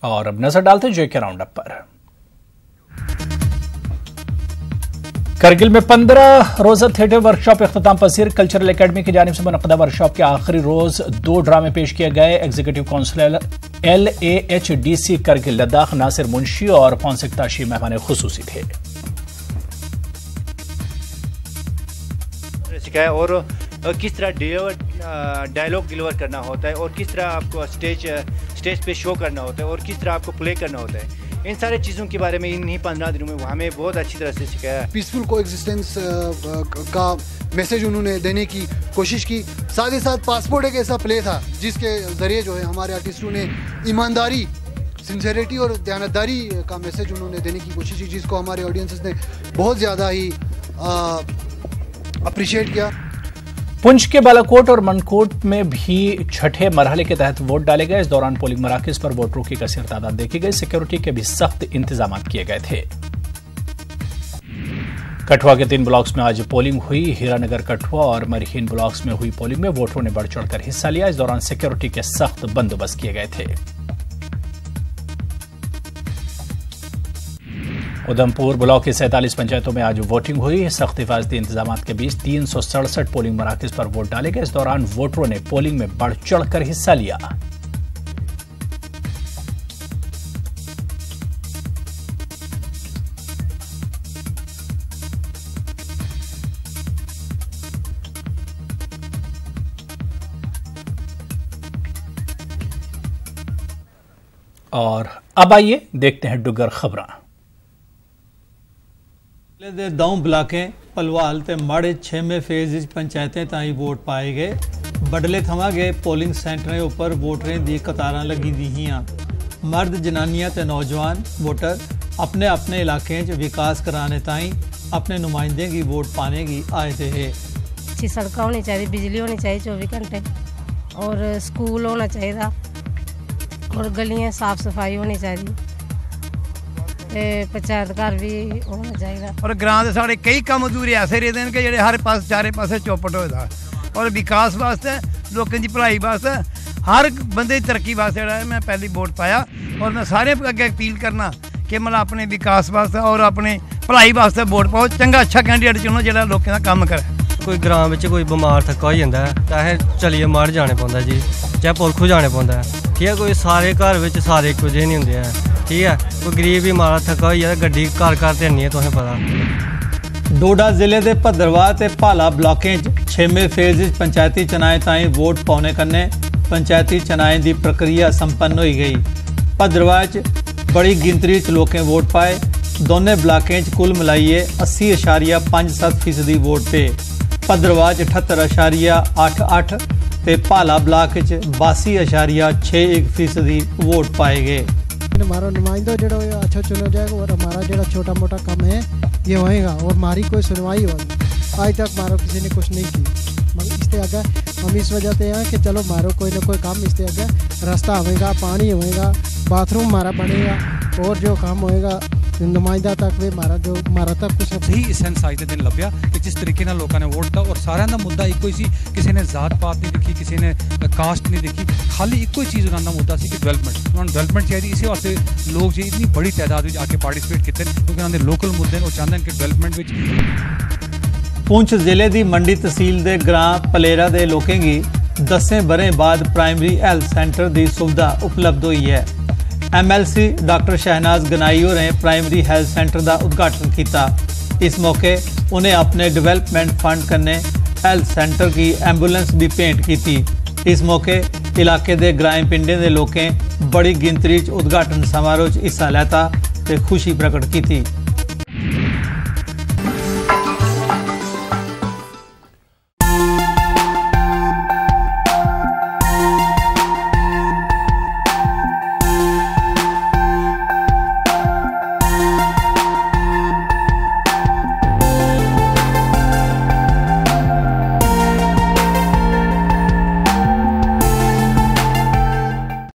और अब नजर डालते हैं जेके राउंड अप पर। करगिल में 15 रोजा थिएटर वर्कशॉप इख्तिताम पसीर। कल्चरल एकेडमी की जानिब से मुनक़दा वर्कशॉप के आखिरी रोज 2 ड्रामे पेश किए गए। Executive councillor LAHDC Kargil Ladakh Nasir Munshi और फॉन्सेक ताशी मेहमान खुसूसी थे। और किस तरह डायलॉग डिलीवर करना होता है और किस तरह आपको स्टेज पे शो करना होता है और किस तरह आपको प्ले करना होता है, इन सारे चीज़ों के बारे में इन्हीं 15 दिनों में हमें बहुत अच्छी तरह से सिखाया। पीसफुल को एग्जिस्टेंस का मैसेज उन्होंने देने की कोशिश की। साथ ही साथ पासपोर्ट एक ऐसा प्ले था जिसके ज़रिए जो है हमारे आर्टिस्टों ने ईमानदारी, सिंसेरिटी और दयानतदारी का मैसेज उन्होंने देने की कोशिश की, जिसको हमारे ऑडियंसेस ने बहुत ज़्यादा ही अप्रिशिएट किया। पुंछ के बालाकोट और मनकोट में भी छठे मरहले के तहत वोट डाले गए। इस दौरान पोलिंग मराकज पर वोटरों की कसीर तादाद देखी गई। सिक्योरिटी के भी सख्त इंतजाम किए गए थे। कठुआ के 3 ब्लॉक्स में आज पोलिंग हुई। हीरानगर, कठुआ और मरहीन ब्लॉक्स में हुई पोलिंग में वोटरों ने बढ़ चढ़कर हिस्सा लिया। इस दौरान सिक्योरिटी के सख्त बंदोबस्त किए गए थे। उधमपुर ब्लॉक की 47 पंचायतों में आज वोटिंग हुई। सख्त हिफाजती इंतजाम के बीच 367 पोलिंग मराकज पर वोट डाले गए। इस दौरान वोटरों ने पोलिंग में बढ़ चढ़कर हिस्सा लिया। और अब आइए देखते हैं डुगर खबरां। दे 2 ब्लाकें पलवाल ते माड़े 6वें फेज पंचायतें ताईं वोट पाए गए। बडले थमां गए पोलिंग सेंटरें उपर वोटरें दी कतारां लगी दी हियां। मर्द, जनानियां ते नौजवान वोटर अपने अपने इलाकें च विकास कराने ताईं अपने नुमाइंदें की वोट पाने की आए थे। अच्छी सड़कें होनी चाहिए, बिजली होनी चाहिए 24 घंटे, और स्कूल होना चाहिए, और गलियां साफ सफाई होनी चाहिए, पंचायत घर भी होना चाहिए। और ग्रां दे साढ़े कई कम अधूरे ऐसे रहते हैं कि हर पास चारे पासे चौपट होता। और विकास वास्ते, लोगों की भलाई वास्ते, हर बंदे की तरक्की वास्ते मैं पहली वोट पाया। और मैं सारे अगे अपील करना कि मतलब अपने विकास वास्ते और अपने भलाई वास्ते वोट पाओ। चंगा अच्छा कैंडिडेट चुनो जो लोगों का काम करे। कोई ग्रां में कोई बीमार थक्का हो जाता है तो असें चलिए मार जाने पौंदा जी, चाहे पुरखू जाने पौंदा है। ठीक है, कोई सारे घर में सारे इक्को जेह् नहीं होंदे हैं। ठीक है, कोई गरीब भी मारा थक्का हो जाए गड्डी घर घर ते नहीं है, तुसें पता। डोडा जिले के भद्रवाह ते भाला ब्लॉकें 6वें फेज पंचायती चुनाएं ताईं वोट पाने कन्नै पंचायती चुनाएं की प्रक्रिया संपन्न हो गई। भद्रवाह च बड़ी गिनतरी च लोकें वोट पाए। दोनों ब्लॉकें च कुल मिलाइयै 80.57% वोट पे। भद्रवाह च 78.88 ते भाला ब्लॉक च 82.61% वोट पाए गए। हमारा नुमाइंदा जो अच्छा चुना जाएगा और हमारा जो छोटा मोटा काम है ये होएगा और हमारी कोई सुनवाई होगी। आज तक हमारा किसी ने कुछ नहीं की, मगर इससे आगे हम इस वजह से हैं कि चलो मारो कोई ना कोई काम इससे आगे रास्ता होएगा, पानी होएगा, बाथरूम हमारा बनेगा और जो काम होएगा नुमाइंदा तक भी हमारा तक कुछ सही सेंस आज के दिन लभ्या कि जिस तरीके नाल लोगों ने वोट दिता और सारिਆਂ ਦਾ मुद्दा ਇੱਕੋ ਹੀ ਸੀ। किसी ने जात पात नहीं देखी, किसी ने कास्ट नहीं देखी, खाली ਇੱਕੋ ही चीज़ उन्होंने मुद्दा सी कि डेवलपमेंट। उन्होंने डेवलपमेंट चाहिए, इसी वास्ते लोग जी इतनी बड़ी तादाद में आके पार्टिसिपेट किए क्योंकि उन्होंने लोकल मुद्दे वो चाहते हैं कि डेवलपमेंट में। पुंछ जिले की मंडी तहसील के ग्रां पलेरा के लोगों की 10 बरें बाद प्राइमरी हैल्थ सेंटर की सुविधा उपलब्ध हुई है। MLC डॉक्टर शहनाज गनाई होरें प्राइमरी हैल्थ सेंटर का उद्घाटन किया। इस मौके उन्हें अपने डिवेलपमेंट फंड कन्ने हैल्थ सेंटर की एंबुलेंस भी भेंट की थी। इस मौके इलाके के ग्राएं पिंडें के लोगों बड़ी गिनतरी उद्घाटन समारोह हिस्सा लेता ते खुशी प्रकट की थी।